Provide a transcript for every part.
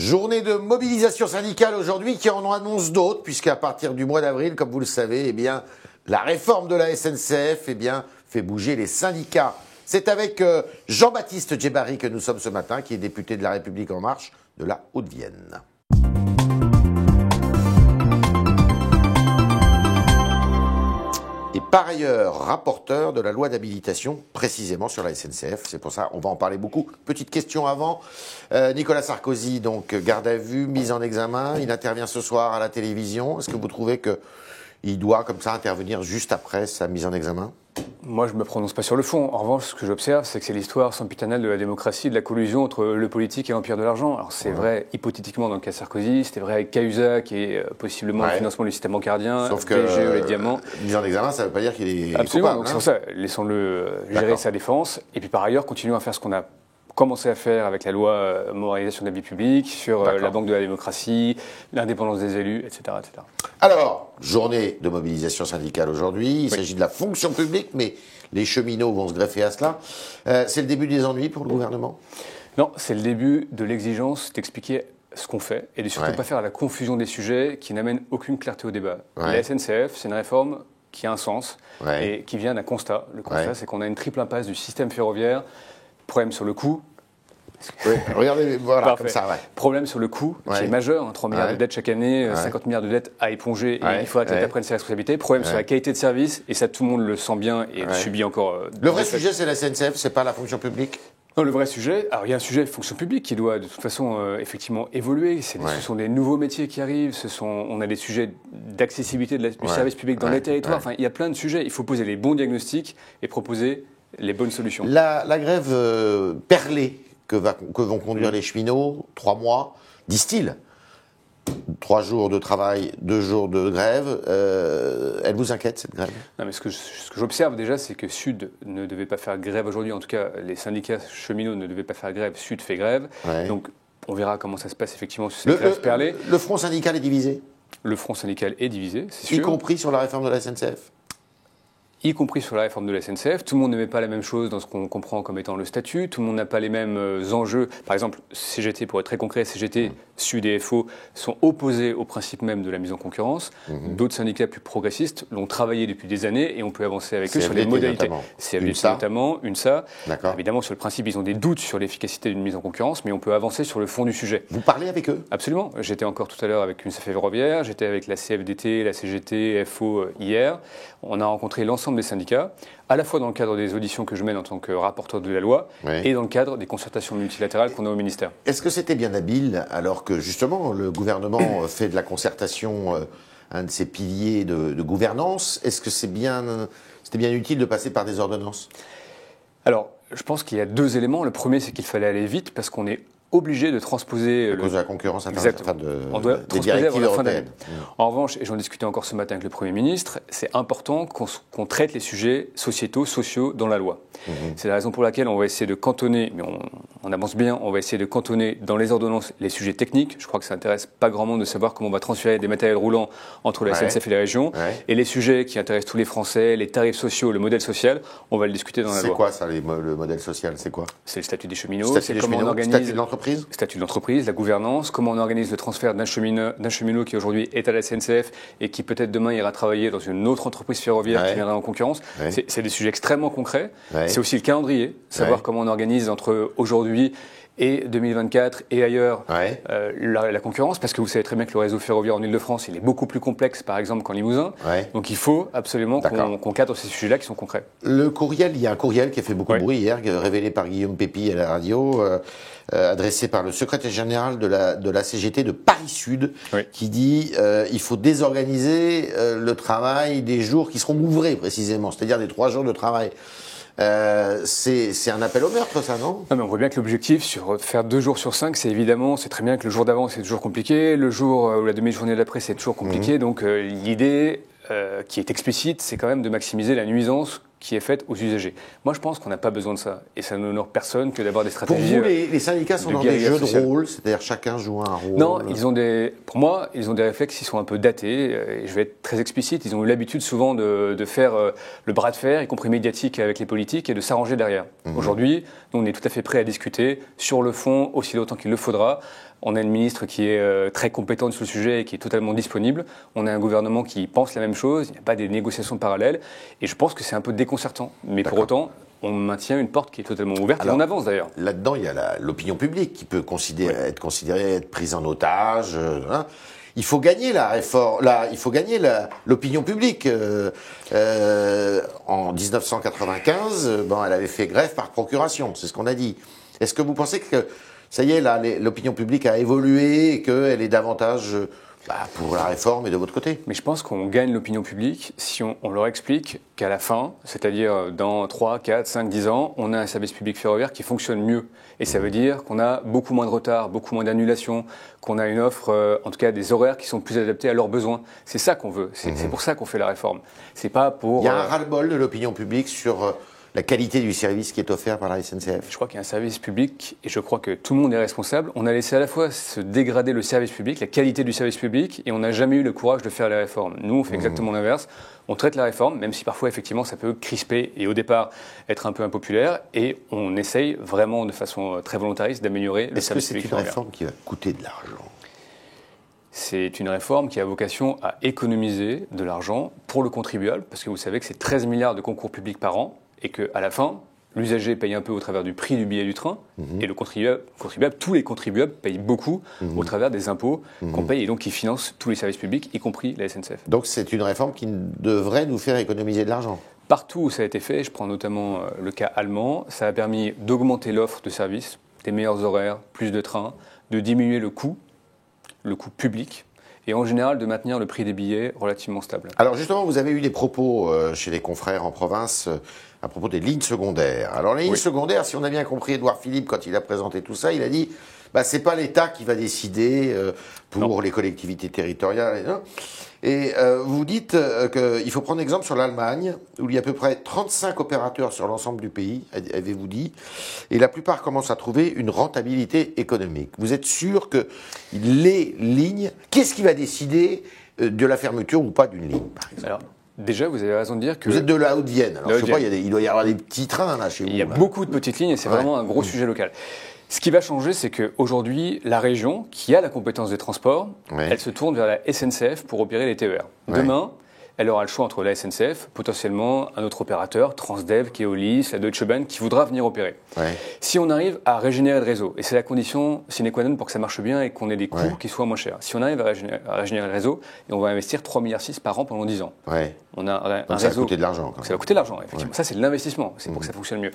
Journée de mobilisation syndicale aujourd'hui qui en annonce d'autres, puisqu'à partir du mois d'avril, comme vous le savez, eh bien, la réforme de la SNCF fait bouger les syndicats. C'est avec Jean-Baptiste Djebari que nous sommes ce matin, qui est député de La République En Marche de la Haute-Vienne. Et par ailleurs, rapporteur de la loi d'habilitation, précisément sur la SNCF. C'est pour ça, on va en parler beaucoup. Petite question avant. Nicolas Sarkozy, donc, garde à vue, mise en examen. Il intervient ce soir à la télévision. Est-ce que vous trouvez qu'il doit, comme ça, intervenir juste après sa mise en examen ? Moi, je ne me prononce pas sur le fond. En revanche, ce que j'observe, c'est que c'est l'histoire sempiternelle de la démocratie, de la collusion entre le politique et l'empire de l'argent. Alors, c'est vrai, hypothétiquement, dans le cas Sarkozy, c'était vrai avec Cahuzac et possiblement le financement du système bancardien, sauf que PGE, les diamants. Mise en examen, ça ne veut pas dire qu'il est Absolument, coupable. donc c'est pour ça, laissons-le gérer sa défense. Et puis, par ailleurs, continuons à faire ce qu'on a commencé à faire avec la loi moralisation de la vie publique, sur la banque de la démocratie, l'indépendance des élus, etc., etc. Alors, journée de mobilisation syndicale aujourd'hui. Il s'agit de la fonction publique, mais les cheminots vont se greffer à cela. C'est le début des ennuis pour le gouvernement ? Non, c'est le début de l'exigence d'expliquer ce qu'on fait et de surtout pas faire la confusion des sujets qui n'amènent aucune clarté au débat. La SNCF, c'est une réforme qui a un sens et qui vient d'un constat. Le constat, c'est qu'on a une triple impasse du système ferroviaire. Problème sur le coût. Oui, regardez, voilà, comme ça, Problème sur le coût, qui est majeur, 3 milliards de dettes chaque année, 50 milliards de dettes à éponger, et il faudra que l'État prenne ses responsabilités. Problème sur la qualité de service, et ça tout le monde le sent bien et le subit encore. Le vrai sujet, c'est la SNCF, c'est pas la fonction publique ? Non, le vrai sujet, alors il y a un sujet fonction publique qui doit de toute façon effectivement évoluer. Ce sont des nouveaux métiers qui arrivent, on a des sujets d'accessibilité du service public dans les territoires. Enfin, il y a plein de sujets. Il faut poser les bons diagnostics et proposer les bonnes solutions. La grève perlée que vont conduire les cheminots, 3 mois, disent-ils, 3 jours de travail, 2 jours de grève, elle vous inquiète cette grève ? Non, mais ce que j'observe déjà, c'est que Sud ne devait pas faire grève aujourd'hui. En tout cas, les syndicats cheminots ne devaient pas faire grève. Sud fait grève. Donc, on verra comment ça se passe effectivement sur cette grève perlée. Le front syndical est divisé ? Le front syndical est divisé, c'est sûr. Y compris sur la réforme de la SNCF ? Y compris sur la réforme de la SNCF. Tout le monde ne met pas la même chose dans ce qu'on comprend comme étant le statut. Tout le monde n'a pas les mêmes enjeux. Par exemple, CGT, pour être très concret, CGT, Sud et FO sont opposés au principe même de la mise en concurrence. D'autres syndicats plus progressistes l'ont travaillé depuis des années et on peut avancer avec eux sur les modalités. CFDT notamment, UNSA. Évidemment, sur le principe, ils ont des doutes sur l'efficacité d'une mise en concurrence, mais on peut avancer sur le fond du sujet. Vous parlez avec eux ? Absolument. J'étais encore tout à l'heure avec UNSA Ferroviaire, j'étais avec la CFDT, la CGT, FO hier. On a rencontré l'ensemble des syndicats, à la fois dans le cadre des auditions que je mène en tant que rapporteur de la loi et dans le cadre des concertations multilatérales qu'on a au ministère. Est-ce que c'était bien habile, alors que justement le gouvernement fait de la concertation un de ses piliers de gouvernance, est-ce que c'était bien utile de passer par des ordonnances ? Alors, je pense qu'il y a 2 éléments. Le premier, c'est qu'il fallait aller vite parce qu'on est obligé de transposer... À cause de la concurrence internationale, des directives européennes. En revanche, et j'en discutais encore ce matin avec le Premier ministre, c'est important qu'on traite les sujets sociétaux, sociaux dans la loi. C'est la raison pour laquelle on va essayer de cantonner, mais on avance bien, on va essayer de cantonner dans les ordonnances les sujets techniques. Je crois que ça n'intéresse pas grand monde de savoir comment on va transférer des matériels roulants entre la SNCF et les régions. Et les sujets qui intéressent tous les Français, les tarifs sociaux, le modèle social, on va le discuter dans la loi. C'est quoi ça, le modèle social ? C'est quoi ? C'est le statut des cheminots, c'est comment on organise... Statut de l'entreprise ? Statut de l'entreprise, la gouvernance, comment on organise le transfert d'un cheminot qui aujourd'hui est à la SNCF et qui peut-être demain ira travailler dans une autre entreprise ferroviaire qui viendra en concurrence. C'est des sujets extrêmement concrets. C'est aussi le calendrier, savoir comment on organise entre aujourd'hui et 2024 et ailleurs la concurrence, parce que vous savez très bien que le réseau ferroviaire en Ile-de-France, il est beaucoup plus complexe, par exemple, qu'en Limousin. Donc il faut absolument qu'on cadre ces sujets-là qui sont concrets. Le courriel, il y a un courriel qui a fait beaucoup de bruit hier, révélé par Guillaume Pépi à la radio, adressé par le secrétaire général de la CGT de Paris-Sud, qui dit il faut désorganiser le travail des jours qui seront ouvrés, précisément, c'est-à-dire des 3 jours de travail. C'est un appel au meurtre, ça, non ? Non, mais on voit bien que l'objectif, sur faire 2 jours sur 5, c'est très bien que le jour d'avant, c'est toujours compliqué, le jour ou la demi-journée d'après, c'est toujours compliqué. Donc l'idée qui est explicite, c'est quand même de maximiser la nuisance qui est faite aux usagers. Moi, je pense qu'on n'a pas besoin de ça. Et ça n'honore personne que d'avoir des stratégies. Pour vous, les syndicats sont dans des jeux de rôle, c'est-à-dire chacun joue un rôle. Non, pour moi, ils ont des réflexes qui sont un peu datés. Et je vais être très explicite. Ils ont eu l'habitude souvent de faire le bras de fer, y compris médiatique, avec les politiques et de s'arranger derrière. Aujourd'hui, nous, on est tout à fait prêts à discuter sur le fond aussi longtemps qu'il le faudra. On a une ministre qui est très compétente sur le sujet et qui est totalement disponible. On a un gouvernement qui pense la même chose. Il n'y a pas des négociations parallèles. Et je pense que c'est un peu déconcertant. Mais pour autant, on maintient une porte qui est totalement ouverte. Alors, et on avance d'ailleurs. Là-dedans, il y a l'opinion publique qui peut être considérée être prise en otage. Il faut gagner la réforme. Il faut gagner l'opinion publique. En 1995, elle avait fait grève par procuration. C'est ce qu'on a dit. Est-ce que vous pensez que ça y est, là, l'opinion publique a évolué et qu'elle est davantage pour la réforme et de votre côté? Mais je pense qu'on gagne l'opinion publique si on leur explique qu'à la fin, c'est-à-dire dans 3, 4, 5, 10 ans, on a un service public ferroviaire qui fonctionne mieux. Et ça veut dire qu'on a beaucoup moins de retard, beaucoup moins d'annulations, qu'on a une offre, en tout cas des horaires qui sont plus adaptés à leurs besoins. C'est ça qu'on veut. C'est pour ça qu'on fait la réforme. C'est pas pour... Il y a un ras-le-bol de l'opinion publique sur la qualité du service qui est offert par la SNCF. Je crois qu'il y a un service public et je crois que tout le monde est responsable. On a laissé à la fois se dégrader le service public, la qualité du service public, et on n'a jamais eu le courage de faire les réformes. Nous, on fait exactement l'inverse. On traite la réforme, même si parfois, effectivement, ça peut crisper et au départ être un peu impopulaire, et on essaye vraiment de façon très volontariste d'améliorer le service public. Est-ce que c'est une réforme qui va coûter de l'argent ? C'est une réforme qui a vocation à économiser de l'argent pour le contribuable, parce que vous savez que c'est 13 milliards de concours publics par an, et qu'à la fin, l'usager paye un peu au travers du prix du billet du train, et le contribuable, tous les contribuables payent beaucoup au travers des impôts qu'on paye, et donc qui financent tous les services publics, y compris la SNCF. Donc c'est une réforme qui devrait nous faire économiser de l'argent. Partout où ça a été fait, je prends notamment le cas allemand, ça a permis d'augmenter l'offre de services, des meilleurs horaires, plus de trains, de diminuer le coût public, et en général de maintenir le prix des billets relativement stable. Alors justement, vous avez eu des propos chez les confrères en province à propos des lignes secondaires. Alors les lignes secondaires, si on a bien compris Édouard Philippe quand il a présenté tout ça, il a dit c'est pas l'État qui va décider pour les collectivités territoriales. Et vous dites qu'il faut prendre exemple sur l'Allemagne, où il y a à peu près 35 opérateurs sur l'ensemble du pays, avez-vous dit, et la plupart commencent à trouver une rentabilité économique. Vous êtes sûr que les lignes, qu'est-ce qui va décider de la fermeture ou pas d'une ligne, par exemple? Alors, déjà, vous avez raison de dire que... Vous êtes de la Haute-Vienne, alors je sais pas, il doit y avoir des petits trains là chez vous. Il y a beaucoup de petites lignes et c'est vraiment un gros sujet local. Ce qui va changer, c'est qu'aujourd'hui, la région, qui a la compétence des transports, elle se tourne vers la SNCF pour opérer les TER. Demain, elle aura le choix entre la SNCF, potentiellement un autre opérateur, Transdev, Keolis, la Deutsche Bahn, qui voudra venir opérer. Si on arrive à régénérer le réseau, et c'est la condition sine qua non pour que ça marche bien et qu'on ait des coûts qui soient moins chers. Si on arrive à régénérer le réseau, et on va investir 3,6 milliards par an pendant 10 ans. On a un donc réseau... ça va coûter de l'argent. Ça va coûter de l'argent, effectivement. Ça, c'est de l'investissement. C'est pour que ça fonctionne mieux.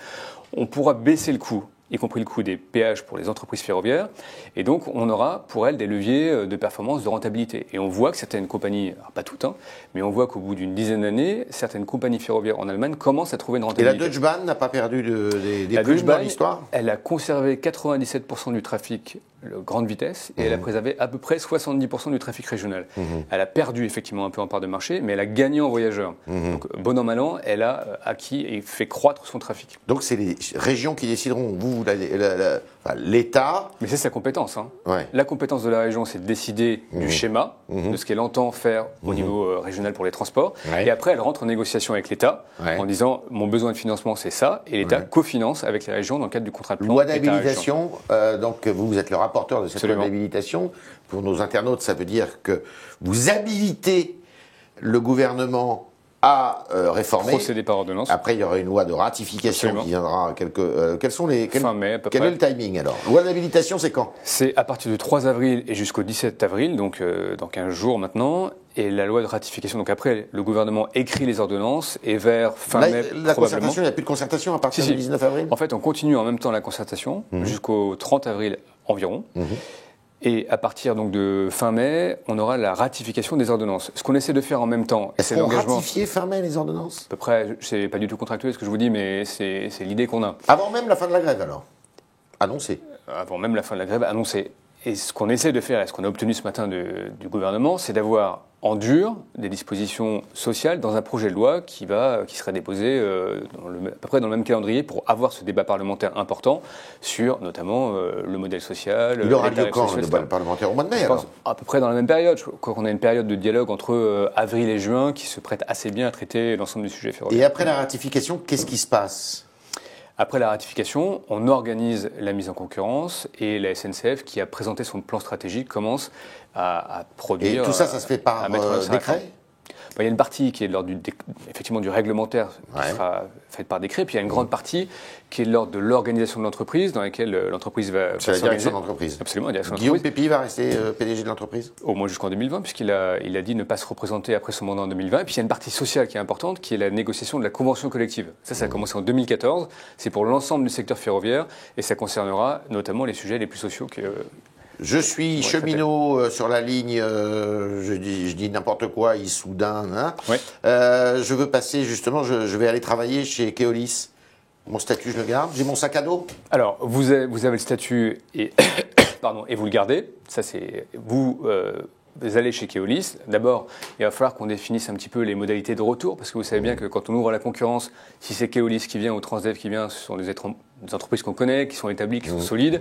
On pourra baisser le coût, y compris le coût des péages pour les entreprises ferroviaires. Et donc, on aura pour elles des leviers de performance, de rentabilité. Et on voit que certaines compagnies, alors pas toutes, mais on voit qu'au bout d'une dizaine d'années, certaines compagnies ferroviaires en Allemagne commencent à trouver une rentabilité. Et la Deutsche Bahn n'a pas perdu des plumes dans l'histoire ? Elle a conservé 97% du trafic grande vitesse et elle a préservé à peu près 70% du trafic régional. Elle a perdu effectivement un peu en part de marché, mais elle a gagné en voyageurs. Donc, bon an, mal an, elle a acquis et fait croître son trafic. Donc, c'est les régions qui décideront. Vous, l'État... Mais c'est sa compétence. La compétence de la région, c'est de décider du schéma, de ce qu'elle entend faire au niveau régional pour les transports. Et après, elle rentre en négociation avec l'État en disant « mon besoin de financement, c'est ça ». Et l'État cofinance avec les régions dans le cadre du contrat de plan. Loi d'habilitation, donc vous êtes le rapporteur de cette loi d'habilitation. Pour nos internautes, ça veut dire que vous habilitez le gouvernement à réformer. Procéder par ordonnance. Après, il y aura une loi de ratification qui viendra fin mai, à peu près. Quel est le timing alors? Loi d'habilitation, c'est quand? C'est à partir du 3 avril et jusqu'au 17 avril, donc dans 15 jours maintenant. Et la loi de ratification, donc après, le gouvernement écrit les ordonnances et vers fin mai, la concertation, il n'y a plus de concertation à partir du 19 avril? En fait, on continue en même temps la concertation jusqu'au 30 avril environ. Et à partir donc de fin mai, on aura la ratification des ordonnances. Ce qu'on essaie de faire en même temps, c'est l'engagement. Ratifier fin mai les ordonnances? À peu près, c'est pas du tout contractuel ce que je vous dis, mais c'est l'idée qu'on a. Avant même la fin de la grève alors? Annoncé? Avant même la fin de la grève, annoncé. Et ce qu'on essaie de faire, et ce qu'on a obtenu ce matin du gouvernement, c'est d'avoir en dur des dispositions sociales dans un projet de loi qui sera déposé à peu près dans le même calendrier pour avoir ce débat parlementaire important sur notamment le modèle social. Il aura lieu quand le débat parlementaire? Au mois de mai alors? À peu près dans la même période. Je crois qu'on a une période de dialogue entre avril et juin qui se prête assez bien à traiter l'ensemble du sujet ferroviaire. Et après la ratification, qu'est-ce qui se passe? Après la ratification, on organise la mise en concurrence et la SNCF, qui a présenté son plan stratégique, commence à produire. Et tout ça, ça se fait par décret ? Il y a une partie qui est de l'ordre effectivement du réglementaire, qui sera faite par décret, puis il y a une grande partie qui est de l'ordre de l'organisation de l'entreprise, dans laquelle l'entreprise va s'organiser. C'est la direction de l'entreprise. Absolument, la direction de l'entreprise. Guillaume Pépi va rester PDG de l'entreprise ? Au moins jusqu'en 2020, puisqu'il a dit ne pas se représenter après son mandat en 2020. Et puis il y a une partie sociale qui est importante, qui est la négociation de la convention collective. Ça a commencé en 2014, c'est pour l'ensemble du secteur ferroviaire, et ça concernera notamment les sujets les plus sociaux que... Je suis cheminot sur la ligne, je dis n'importe quoi, Issoudun. Hein. Ouais. Je veux passer justement, je vais aller travailler chez Keolis. Mon statut, je le garde. J'ai mon sac à dos. Alors, vous avez le statut et, et vous le gardez. Ça, c'est vous allez chez Keolis. D'abord, il va falloir qu'on définisse un petit peu les modalités de retour, parce que vous savez bien que quand on ouvre la concurrence, si c'est Keolis qui vient ou Transdev qui vient, ce sont des entreprises qu'on connaît, qui sont établies, qui sont solides.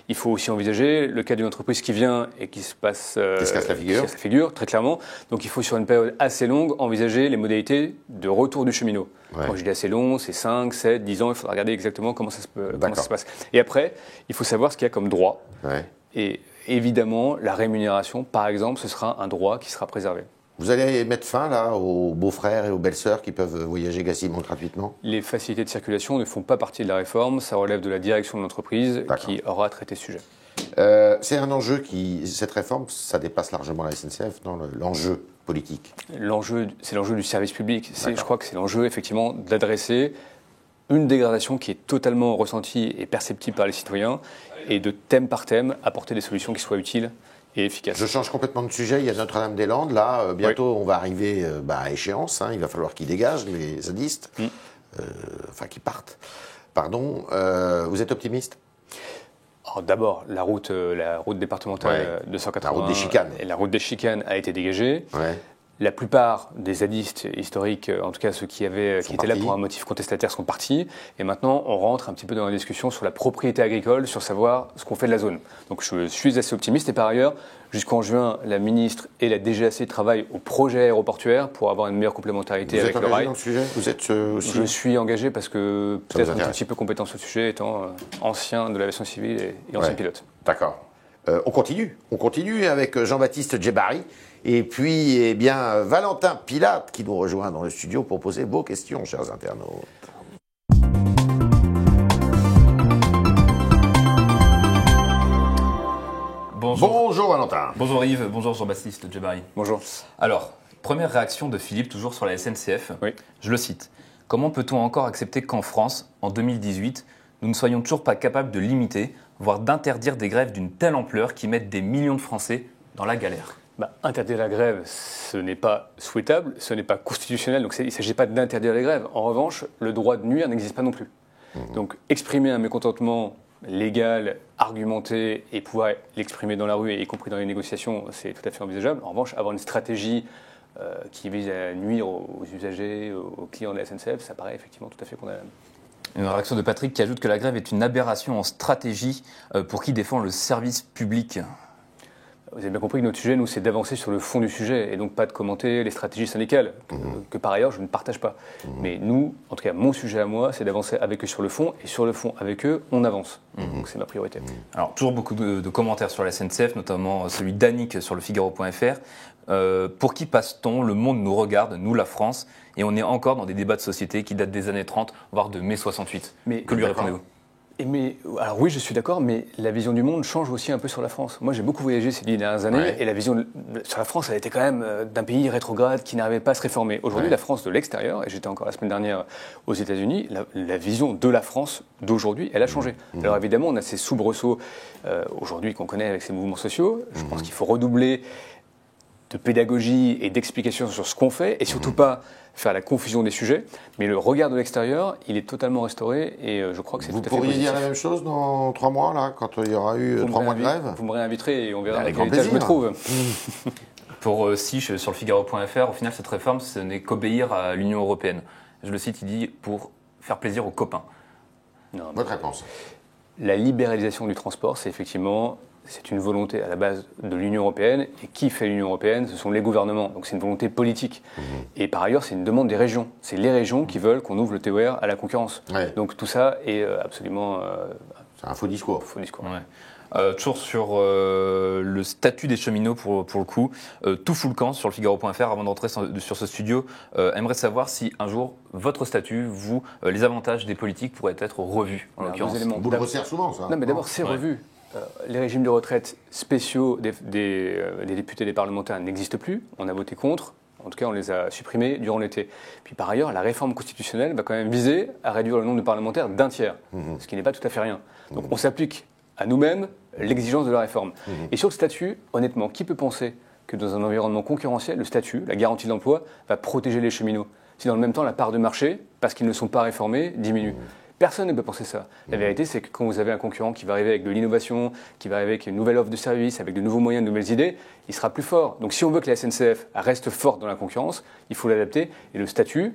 Il faut aussi envisager le cas d'une entreprise qui vient et qui se passe... qui se casse la figure. Qui se casse la figure, très clairement. Donc il faut, sur une période assez longue, envisager les modalités de retour du cheminot. Ouais. Quand je dis assez long, c'est 5, 7, 10 ans, il faudra regarder exactement comment ça se passe. Et après, il faut savoir ce qu'il y a comme droit. Ouais. Et évidemment, la rémunération, par exemple, ce sera un droit qui sera préservé. Vous allez mettre fin là aux beaux-frères et aux belles-sœurs qui peuvent voyager quasiment gratuitement ? Les facilités de circulation ne font pas partie de la réforme, ça relève de la direction de l'entreprise qui aura traité ce sujet. C'est un enjeu cette réforme, ça dépasse largement la SNCF, dans l'enjeu politique. C'est l'enjeu du service public. Je crois que c'est l'enjeu effectivement d'adresser une dégradation qui est totalement ressentie et perceptible par les citoyens, et de thème par thème apporter des solutions qui soient utiles et efficace. Je change complètement de sujet. Il y a Notre-Dame-des-Landes. Là, bientôt, on va arriver à échéance. Hein. Il va falloir qu'ils dégagent, les zadistes. Qu'ils partent. Pardon. Vous êtes optimiste ? D'abord, la route départementale 280. La route des chicanes. La route des chicanes a été dégagée. Ouais. La plupart des zadistes historiques, en tout cas ceux qui étaient là pour un motif contestataire, sont partis. Et maintenant, on rentre un petit peu dans la discussion sur la propriété agricole, sur savoir ce qu'on fait de la zone. Donc je suis assez optimiste. Et par ailleurs, jusqu'en juin, la ministre et la DGAC travaillent au projet aéroportuaire pour avoir une meilleure complémentarité avec le rail. Vous êtes engagé dans le sujet ? Vous êtes aussi... Je suis engagé parce que peut-être un petit peu compétent sur le sujet, étant ancien de l'aviation civile et ancien pilote. D'accord. On continue avec Jean-Baptiste Djebari. Et puis, Valentin Pilate qui nous rejoint dans le studio pour poser vos questions, chers internautes. Bonjour Valentin. Bonjour Yves, bonjour Jean-Baptiste Djebari. Bonjour. Alors, première réaction de Philippe, toujours sur la SNCF. Oui. Je le cite. Comment peut-on encore accepter qu'en France, en 2018, nous ne soyons toujours pas capables de limiter, voire d'interdire des grèves d'une telle ampleur qui mettent des millions de Français dans la galère ? Interdire la grève, ce n'est pas souhaitable, ce n'est pas constitutionnel, donc il ne s'agit pas d'interdire les grèves. En revanche, le droit de nuire n'existe pas non plus. Donc exprimer un mécontentement légal, argumenté, et pouvoir l'exprimer dans la rue, y compris dans les négociations, c'est tout à fait envisageable. En revanche, avoir une stratégie qui vise à nuire aux usagers, aux clients de la SNCF, ça paraît effectivement tout à fait condamnable. Une réaction de Patrick qui ajoute que la grève est une aberration en stratégie pour qui défend le service public. Vous avez bien compris que notre sujet, nous, c'est d'avancer sur le fond du sujet et donc pas de commenter les stratégies syndicales, que par ailleurs, je ne partage pas. Mais nous, en tout cas, mon sujet à moi, c'est d'avancer avec eux sur le fond, et sur le fond, avec eux, on avance. Donc c'est ma priorité. Alors, toujours beaucoup de commentaires sur la SNCF, notamment celui d'Annick sur le Figaro.fr. Pour qui passe-t-on ? Le monde nous regarde, nous, la France, et on est encore dans des débats de société qui datent des années 30, voire de mai 68. Mais que lui répondez-vous ? Alors oui, je suis d'accord, mais la vision du monde change aussi un peu sur la France. Moi, j'ai beaucoup voyagé ces 10 dernières années, et la vision sur la France, elle était quand même d'un pays rétrograde qui n'arrivait pas à se réformer. Aujourd'hui, la France de l'extérieur, et j'étais encore la semaine dernière aux États-Unis, la vision de la France d'aujourd'hui, elle a changé. Alors évidemment, on a ces soubresauts aujourd'hui qu'on connaît avec ces mouvements sociaux. Je pense qu'il faut redoubler de pédagogie et d'explication sur ce qu'on fait, et surtout pas faire la confusion des sujets, mais le regard de l'extérieur, il est totalement restauré, et je crois que c'est tout à fait positif. Vous pourriez dire la même chose dans 3 mois, là, quand il y aura eu 3 mois de grève ? Vous me réinviterez et on verra avec à quel état je me trouve. Pour Sich, sur le Figaro.fr, au final, cette réforme, ce n'est qu'obéir à l'Union européenne. Je le cite, il dit « pour faire plaisir aux copains ». Votre réponse ? La libéralisation du transport, c'est effectivement c'est une volonté à la base de l'Union européenne. Et qui fait l'Union européenne? Ce sont les gouvernements. Donc c'est une volonté politique. Et par ailleurs, c'est une demande des régions. C'est les régions qui veulent qu'on ouvre le TER à la concurrence. Ouais. Donc tout ça est absolument... c'est un faux discours. Faux discours. Ouais. Toujours sur le statut des cheminots pour le coup, tout fout le camp sur le Figaro.fr avant d'entrer sur ce studio. Aimerait savoir si un jour votre statut, vous, les avantages des politiques pourraient être revus. En l'occurrence. Vous le resserrez souvent, ça. Non, mais d'abord c'est revu. Les régimes de retraite spéciaux des députés et des parlementaires n'existent plus. On a voté contre. En tout cas, on les a supprimés durant l'été. Puis par ailleurs, la réforme constitutionnelle va quand même viser à réduire le nombre de parlementaires d'un tiers, ce qui n'est pas tout à fait rien. Donc on s'applique à nous-mêmes l'exigence de la réforme. Et sur le statut, honnêtement, qui peut penser que dans un environnement concurrentiel, le statut, la garantie de l'emploi, va protéger les cheminots si dans le même temps, la part de marché, parce qu'ils ne sont pas réformés, diminue? Personne ne peut penser ça. La vérité, c'est que quand vous avez un concurrent qui va arriver avec de l'innovation, qui va arriver avec une nouvelle offre de service, avec de nouveaux moyens, de nouvelles idées, il sera plus fort. Donc si on veut que la SNCF reste forte dans la concurrence, il faut l'adapter. Et le statut,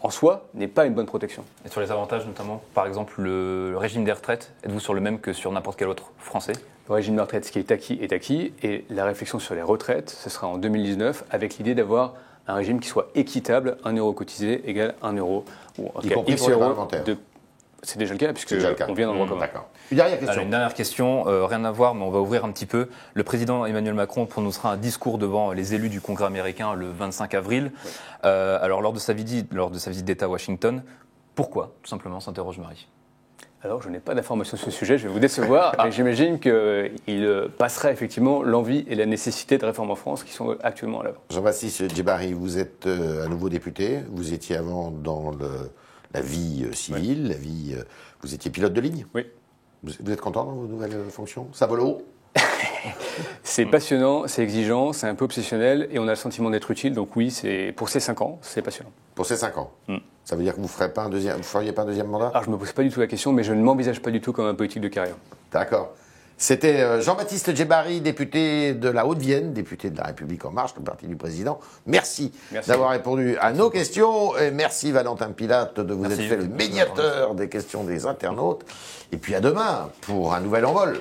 en soi, n'est pas une bonne protection. Et sur les avantages, notamment, par exemple, le régime des retraites, êtes-vous sur le même que sur n'importe quel autre Français? Le régime de retraite, ce qui est acquis. Et la réflexion sur les retraites, ce sera en 2019, avec l'idée d'avoir un régime qui soit équitable, 1 euro cotisé égale 1 euro. Ou en tout cas, X euros de... C'est déjà le cas, puisqu'on vient dans le droit commun. D'accord. Une dernière question. Alors, une dernière question, rien à voir, mais on va ouvrir un petit peu. Le président Emmanuel Macron prononcera un discours devant les élus du Congrès américain le 25 avril. Oui. Alors, lors de sa visite d'État à Washington, pourquoi, tout simplement, s'interroge Marie? Alors, je n'ai pas d'informations sur ce sujet, je vais vous décevoir, mais j'imagine qu'il passerait effectivement l'envie et la nécessité de réformes en France qui sont actuellement à l'œuvre. Jean-Baptiste Djebbari, vous êtes à nouveau député, vous étiez avant dans la vie civile, vous étiez pilote de ligne. Oui. Vous êtes content dans vos nouvelles fonctions? Ça vole haut? C'est passionnant, c'est exigeant, c'est un peu obsessionnel et on a le sentiment d'être utile. Donc oui, pour ces 5 ans, c'est passionnant. Pour ces 5 ans Ça veut dire que vous ne feriez pas un deuxième mandat? Alors je ne me pose pas du tout la question, mais je ne m'envisage pas du tout comme un politique de carrière. D'accord. C'était Jean-Baptiste Djebbari, député de la Haute-Vienne, député de La République En Marche, le parti du président. Merci. D'avoir répondu à nos questions. Et merci Valentin Pilate de vous être fait le médiateur des questions des internautes. Et puis à demain pour un nouvel envol.